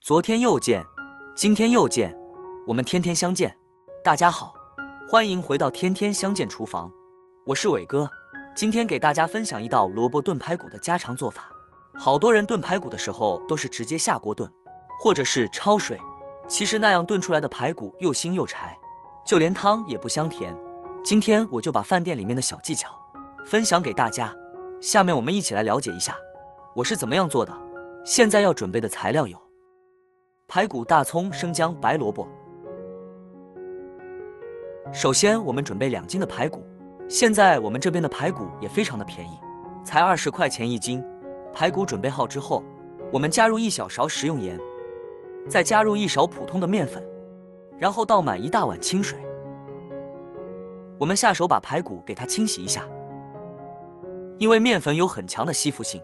昨天又见，今天又见，我们天天相见。大家好，欢迎回到天天相见厨房，我是伟哥。今天给大家分享一道萝卜炖排骨的家常做法。好多人炖排骨的时候都是直接下锅炖，或者是焯水，其实那样炖出来的排骨又腥又柴，就连汤也不香甜。今天我就把饭店里面的小技巧分享给大家，下面我们一起来了解一下我是怎么样做的。现在要准备的材料有排骨、大葱、生姜、白萝卜。首先我们准备2斤的排骨，现在我们这边的排骨也非常的便宜，才20块钱1斤。排骨准备好之后，我们加入1小勺食用盐，再加入1勺普通的面粉，然后倒满1大碗清水。我们下手把排骨给它清洗一下，因为面粉有很强的吸附性，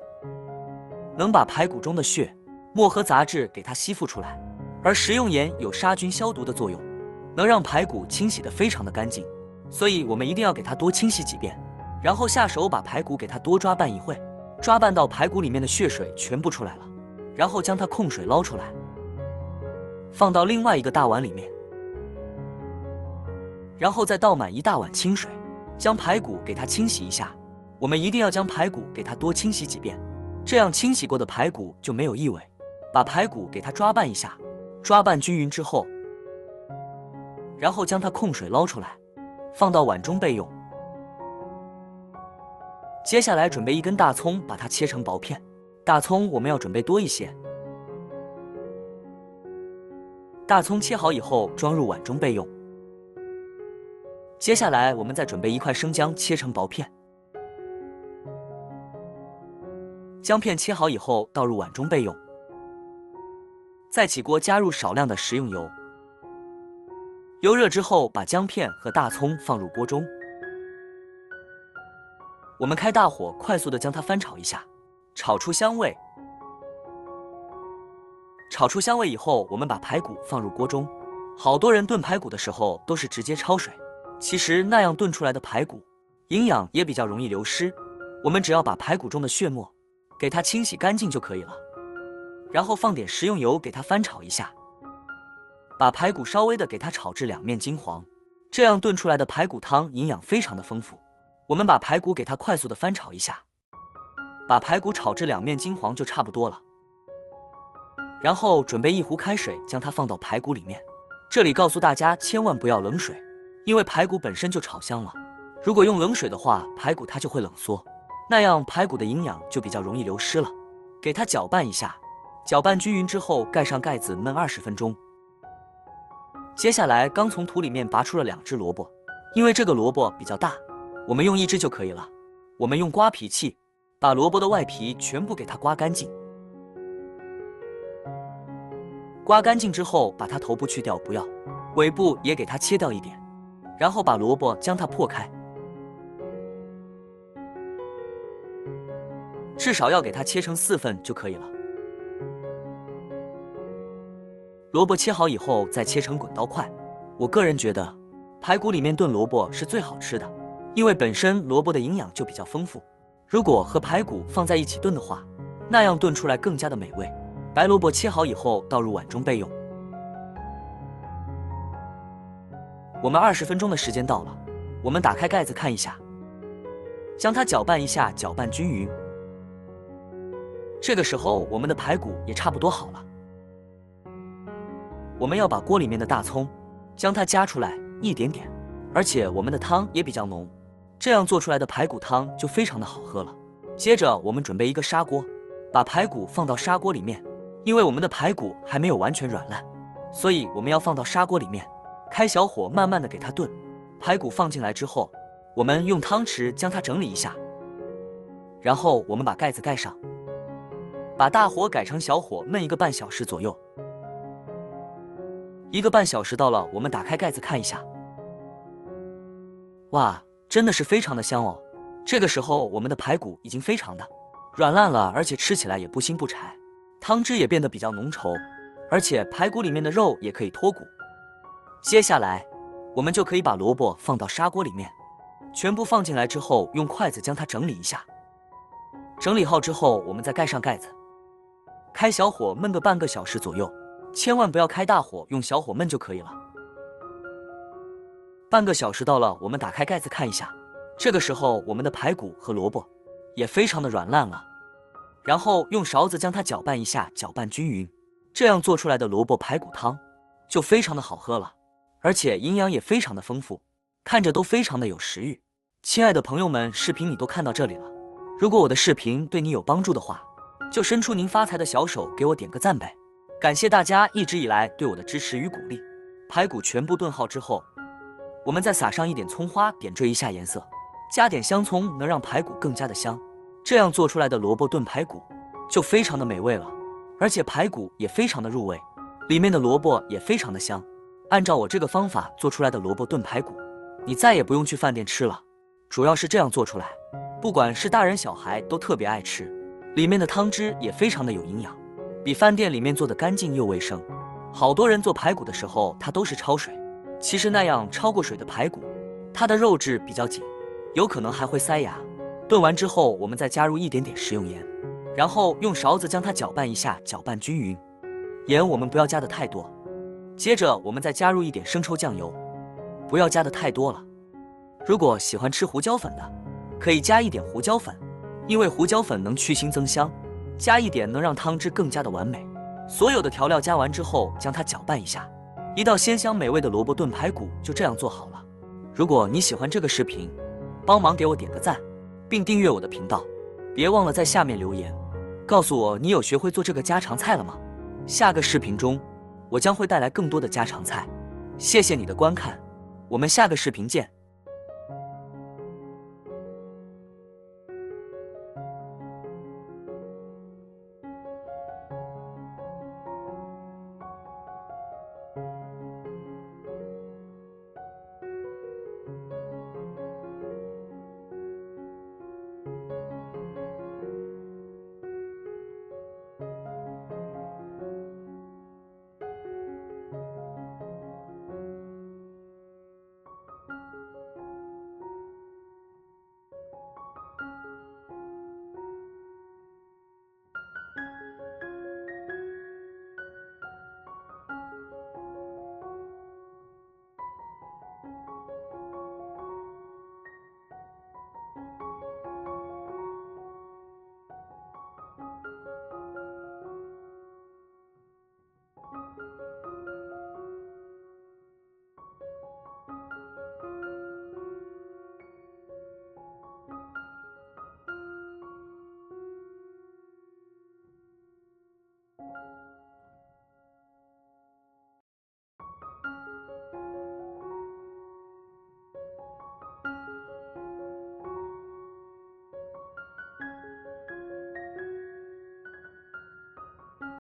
能把排骨中的血、沫和杂质给它吸附出来，而食用盐有杀菌消毒的作用，能让排骨清洗得非常的干净，所以我们一定要给它多清洗几遍。然后下手把排骨给它多抓拌一会，抓拌到排骨里面的血水全部出来了，然后将它控水捞出来，放到另外一个大碗里面，然后再倒满1大碗清水，将排骨给它清洗一下。我们一定要将排骨给它多清洗几遍，这样清洗过的排骨就没有异味。把排骨给它抓拌一下，抓拌均匀之后，然后将它控水捞出来，放到碗中备用。接下来准备1根大葱，把它切成薄片。大葱我们要准备多一些。大葱切好以后装入碗中备用。接下来我们再准备1块生姜，切成薄片。姜片切好以后倒入碗中备用。再起锅加入少量的食用油，油热之后把姜片和大葱放入锅中。我们开大火快速的将它翻炒一下，炒出香味。炒出香味以后，我们把排骨放入锅中。好多人炖排骨的时候都是直接焯水，其实那样炖出来的排骨营养也比较容易流失。我们只要把排骨中的血沫给它清洗干净就可以了，然后放点食用油给它翻炒一下，把排骨稍微的给它炒至2面金黄，这样炖出来的排骨汤营养非常的丰富。我们把排骨给它快速的翻炒一下，把排骨炒至2面金黄就差不多了。然后准备1壶开水，将它放到排骨里面。这里告诉大家千万不要冷水，因为排骨本身就炒香了，如果用冷水的话，排骨它就会冷缩，那样排骨的营养就比较容易流失了。给它搅拌一下，搅拌均匀之后盖上盖子焖20分钟。接下来刚从土里面拔出了2只萝卜，因为这个萝卜比较大，我们用1只就可以了。我们用刮皮器把萝卜的外皮全部给它刮干净。刮干净之后把它头部去掉，不要尾部也给它切掉一点，然后把萝卜将它破开，至少要给它切成4份就可以了。萝卜切好以后再切成滚刀块。我个人觉得排骨里面炖萝卜是最好吃的，因为本身萝卜的营养就比较丰富，如果和排骨放在一起炖的话，那样炖出来更加的美味。白萝卜切好以后倒入碗中备用。我们20分钟的时间到了，我们打开盖子看一下，将它搅拌一下，搅拌均匀。这个时候我们的排骨也差不多好了。我们要把锅里面的大葱将它夹出来一点点，而且我们的汤也比较浓，这样做出来的排骨汤就非常的好喝了。接着我们准备1个砂锅，把排骨放到砂锅里面，因为我们的排骨还没有完全软烂，所以我们要放到砂锅里面，开小火慢慢的给它炖。排骨放进来之后，我们用汤匙将它整理一下，然后我们把盖子盖上，把大火改成小火焖1个半小时左右。1个半小时到了，我们打开盖子看一下，哇，真的是非常的香哦。这个时候我们的排骨已经非常的软烂了，而且吃起来也不腥不柴，汤汁也变得比较浓稠，而且排骨里面的肉也可以脱骨。接下来我们就可以把萝卜放到砂锅里面，全部放进来之后用筷子将它整理一下。整理好之后我们再盖上盖子，开小火焖个半个小时左右。千万不要开大火，用小火焖就可以了。半个小时到了，我们打开盖子看一下，这个时候我们的排骨和萝卜也非常的软烂了。然后用勺子将它搅拌一下，搅拌均匀，这样做出来的萝卜排骨汤就非常的好喝了，而且营养也非常的丰富，看着都非常的有食欲。亲爱的朋友们，视频你都看到这里了，如果我的视频对你有帮助的话，就伸出您发财的小手给我点个赞呗，感谢大家一直以来对我的支持与鼓励。排骨全部炖好之后，我们再撒上一点葱花，点缀一下颜色，加点香葱能让排骨更加的香，这样做出来的萝卜炖排骨就非常的美味了，而且排骨也非常的入味，里面的萝卜也非常的香。按照我这个方法做出来的萝卜炖排骨，你再也不用去饭店吃了，主要是这样做出来，不管是大人小孩都特别爱吃，里面的汤汁也非常的有营养，比饭店里面做的干净又卫生。好多人做排骨的时候它都是焯水，其实那样焯过水的排骨，它的肉质比较紧，有可能还会塞牙。炖完之后，我们再加入一点点食用盐，然后用勺子将它搅拌一下，搅拌均匀。盐我们不要加的太多，接着我们再加入一点生抽酱油，不要加的太多了。如果喜欢吃胡椒粉的，可以加一点胡椒粉，因为胡椒粉能去腥增香，加一点能让汤汁更加的完美。所有的调料加完之后，将它搅拌一下，一道鲜香美味的萝卜炖排骨就这样做好了。如果你喜欢这个视频，帮忙给我点个赞，并订阅我的频道，别忘了在下面留言，告诉我你有学会做这个家常菜了吗？下个视频中，我将会带来更多的家常菜。谢谢你的观看，我们下个视频见。